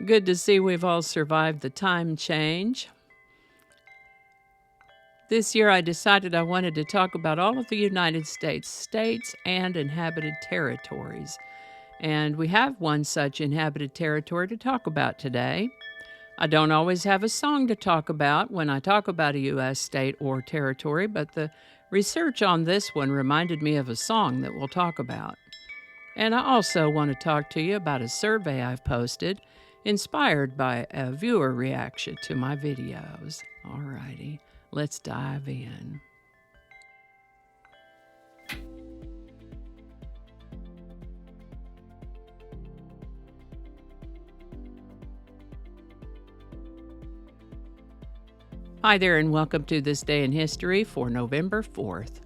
Good to see we've all survived the time change. This year I decided I wanted to talk about all of the United States states and inhabited territories. And we have one such inhabited territory to talk about today. I don't always have a song to talk about when I talk about a U.S. state or territory, but the research on this one reminded me of a song that we'll talk about. And I also want to talk to you about a survey I've posted inspired by a viewer reaction to my videos. Alrighty, let's dive in. Hi there, and welcome to This Day in History for November 4th.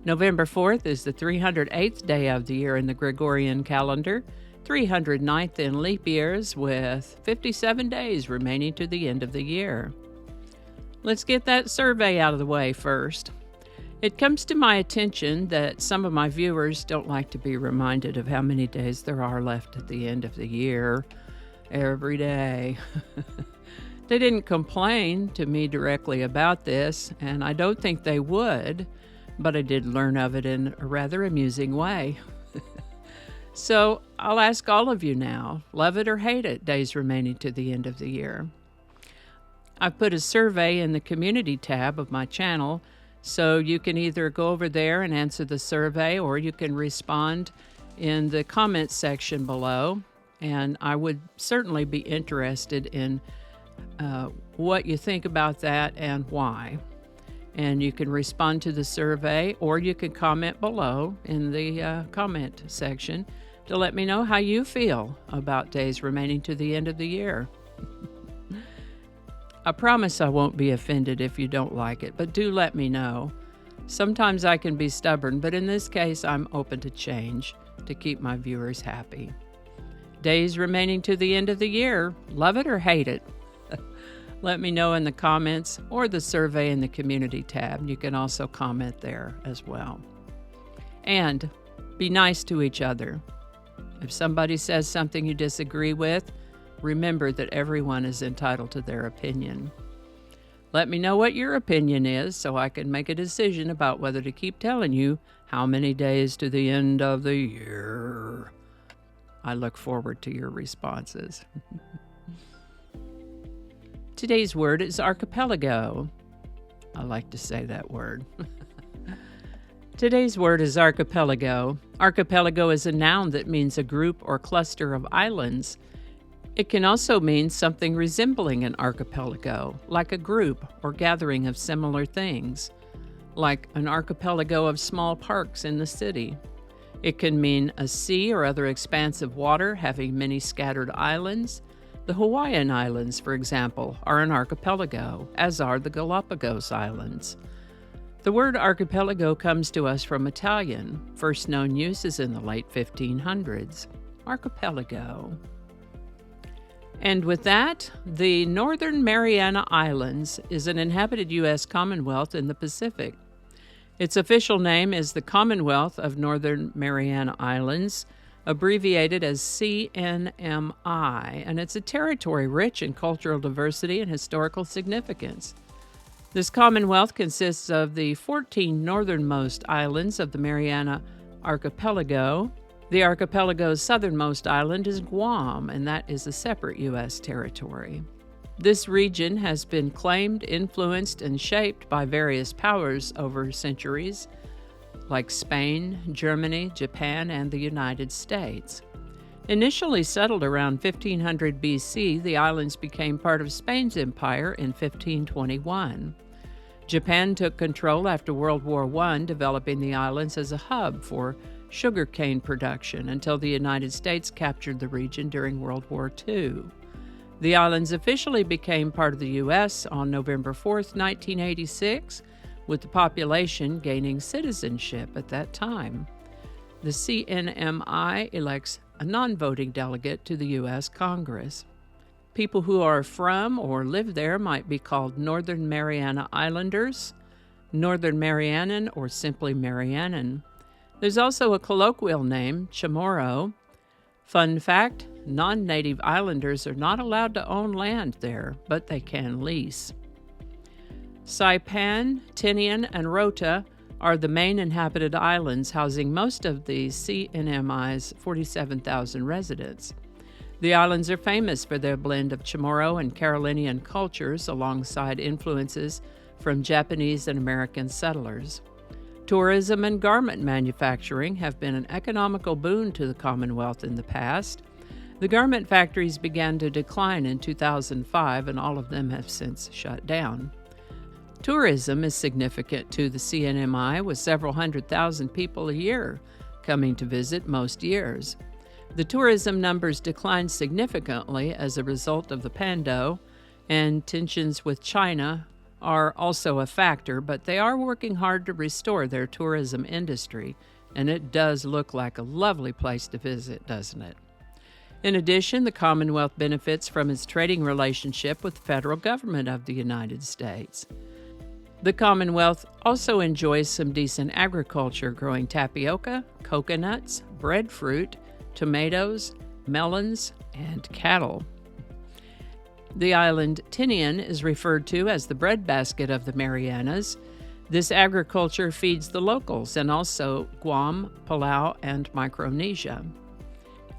November 4th is the 308th day of the year in the Gregorian calendar, 309th in leap years, with 57 days remaining to the end of the year. Let's get that survey out of the way first. It comes to my attention that some of my viewers don't like to be reminded of how many days there are left at the end of the year every day. They didn't complain to me directly about this, and I don't think they would, but I did learn of it in a rather amusing way. So I'll ask all of you now, love it or hate it, days remaining to the end of the year. I've put a survey in the community tab of my channel, so you can either go over there and answer the survey, or you can respond in the comments section below, and I would certainly be interested in what you think about that and why. And you can respond to the survey, or you can comment below in the comment section to let me know how you feel about days remaining to the end of the year. I promise I won't be offended if you don't like it, but do let me know. Sometimes I can be stubborn, but in this case I'm open to change to keep my viewers happy. Days remaining to the end of the year, love it or hate it? Let me know in the comments or the survey in the community tab. You can also comment there as well. And be nice to each other. If somebody says something you disagree with, remember that everyone is entitled to their opinion. Let me know what your opinion is so I can make a decision about whether to keep telling you how many days to the end of the year. I look forward to your responses. Today's word is archipelago. I like to say that word. Today's word is archipelago. Archipelago is a noun that means a group or cluster of islands. It can also mean something resembling an archipelago, like a group or gathering of similar things, like an archipelago of small parks in the city. It can mean a sea or other expanse of water having many scattered islands. The Hawaiian Islands, for example, are an archipelago, as are the Galapagos Islands. The word archipelago comes to us from Italian. First known use is in the late 1500s. Archipelago. And with that, the Northern Mariana Islands is an inhabited U.S. Commonwealth in the Pacific. Its official name is the Commonwealth of Northern Mariana Islands, abbreviated as CNMI, and it's a territory rich in cultural diversity and historical significance. This Commonwealth consists of the 14 northernmost islands of the Mariana Archipelago. The archipelago's southernmost island is Guam, and that is a separate U.S. territory. This region has been claimed, influenced, and shaped by various powers over centuries, like Spain, Germany, Japan, and the United States. Initially settled around 1500 BC, the islands became part of Spain's empire in 1521. Japan took control after World War I, developing the islands as a hub for sugarcane production until the United States captured the region during World War II. The islands officially became part of the U.S. on November 4, 1986, with the population gaining citizenship at that time. The CNMI elects a non-voting delegate to the U.S. Congress. People who are from or live there might be called Northern Mariana Islanders, Northern Marianan, or simply Marianan. There's also a colloquial name, Chamorro, Fun fact, non-native islanders are not allowed to own land there, but they can lease. Saipan, Tinian, and Rota are the main inhabited islands housing most of the CNMI's 47,000 residents. The islands are famous for their blend of Chamorro and Carolinian cultures alongside influences from Japanese and American settlers. Tourism and garment manufacturing have been an economical boon to the Commonwealth in the past. The garment factories began to decline in 2005, and all of them have since shut down. Tourism is significant to the CNMI, with several 100,000 people a year coming to visit most years. The tourism numbers declined significantly as a result of the pando, and tensions with China are also a factor, but they are working hard to restore their tourism industry, and it does look like a lovely place to visit, doesn't it? In addition, the Commonwealth benefits from its trading relationship with the federal government of the United States. The Commonwealth also enjoys some decent agriculture, growing tapioca, coconuts, breadfruit, tomatoes, melons, and cattle. The island Tinian is referred to as the breadbasket of the Marianas. This agriculture feeds the locals and also Guam, Palau, and Micronesia.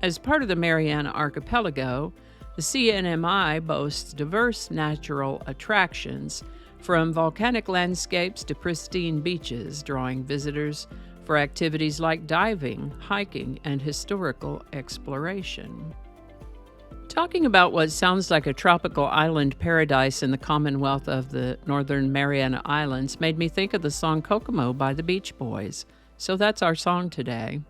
As part of the Mariana Archipelago, the CNMI boasts diverse natural attractions, from volcanic landscapes to pristine beaches, drawing visitors for activities like diving, hiking, and historical exploration. Talking about what sounds like a tropical island paradise in the Commonwealth of the Northern Mariana Islands made me think of the song Kokomo by the Beach Boys. So that's our song today.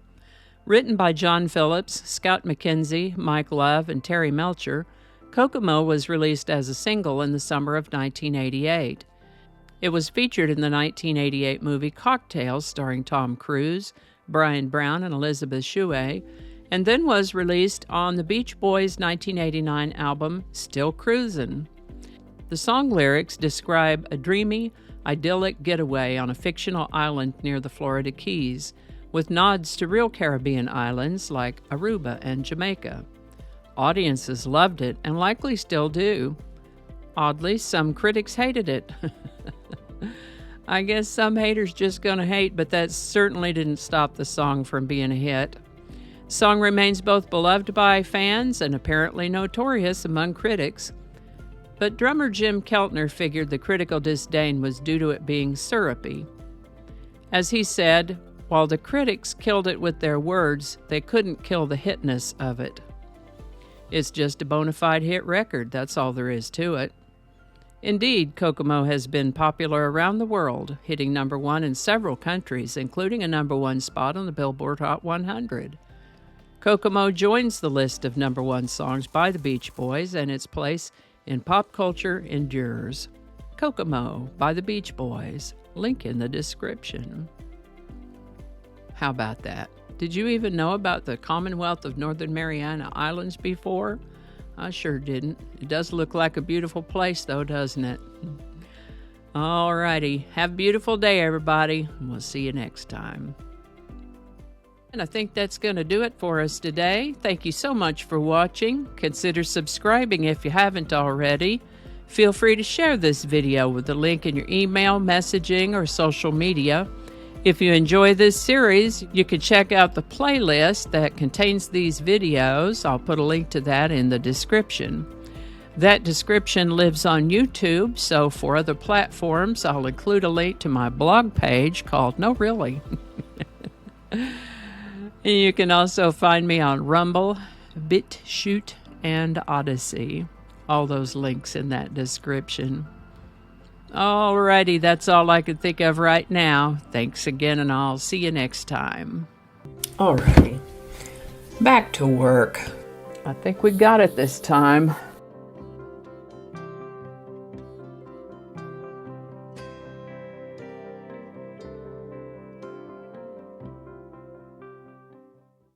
Written by John Phillips, Scott McKenzie, Mike Love, and Terry Melcher, Kokomo was released as a single in the summer of 1988. It was featured in the 1988 movie Cocktails, starring Tom Cruise, Brian Brown, and Elizabeth Shue, and then was released on the Beach Boys' 1989 album Still Cruisin'. The song lyrics describe a dreamy, idyllic getaway on a fictional island near the Florida Keys, with nods to real Caribbean islands like Aruba and Jamaica. Audiences loved it and likely still do. Oddly, some critics hated it. I guess some haters just gonna hate, but that certainly didn't stop the song from being a hit. The song remains both beloved by fans and apparently notorious among critics. But drummer Jim Keltner figured the critical disdain was due to it being syrupy. As he said, while the critics killed it with their words, they couldn't kill the hitness of it. It's just a bona fide hit record, that's all there is to it. Indeed, Kokomo has been popular around the world, hitting number one in several countries, including a number one spot on the Billboard Hot 100. Kokomo joins the list of number one songs by the Beach Boys, and its place in pop culture endures. Kokomo by the Beach Boys, link in the description. How about that? Did you even know about the Commonwealth of Northern Mariana Islands before? I sure didn't. It does look like a beautiful place, though, doesn't it? Alrighty. Have a beautiful day, everybody. We'll see you next time. And I think that's going to do it for us today. Thank you so much for watching. Consider subscribing if you haven't already. Feel free to share this video with the link in your email, messaging, or social media. If you enjoy this series, you can check out the playlist that contains these videos. I'll put a link to that in the description. That description lives on YouTube, so for other platforms, I'll include a link to my blog page called No Really. You can also find me on Rumble, BitChute, and Odyssey. All those links in that description. Alrighty, that's all I can think of right now. Thanks again, and I'll see you next time. Alrighty, back to work. I think we got it this time.